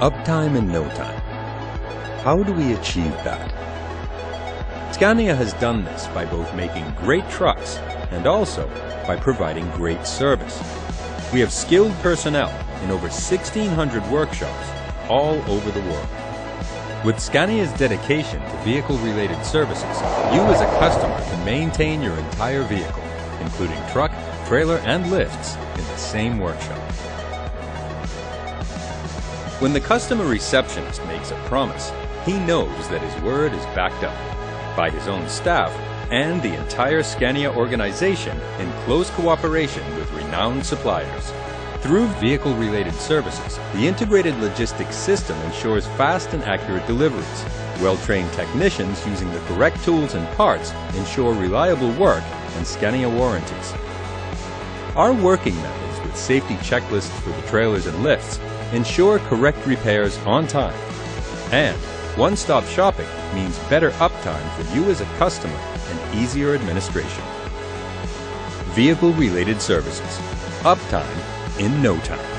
Uptime in no time. How do we achieve that? Scania has done this by both making great trucks and also by providing great service. We have skilled personnel in over 1,600 workshops all over the world. With Scania's dedication to vehicle-related services, you as a customer can maintain your entire vehicle, including truck, trailer, and lifts in the same workshop. When the customer receptionist makes a promise, he knows that his word is backed up by his own staff and the entire Scania organization in close cooperation with renowned suppliers. Through vehicle-related services, the integrated logistics system ensures fast and accurate deliveries. Well-trained technicians using the correct tools and parts ensure reliable work and Scania warranties. Our working methods with safety checklists for the trailers and lifts ensure correct repairs on time. And one-stop shopping means better uptime for you as a customer and easier administration. Vehicle-related services. Uptime in no time.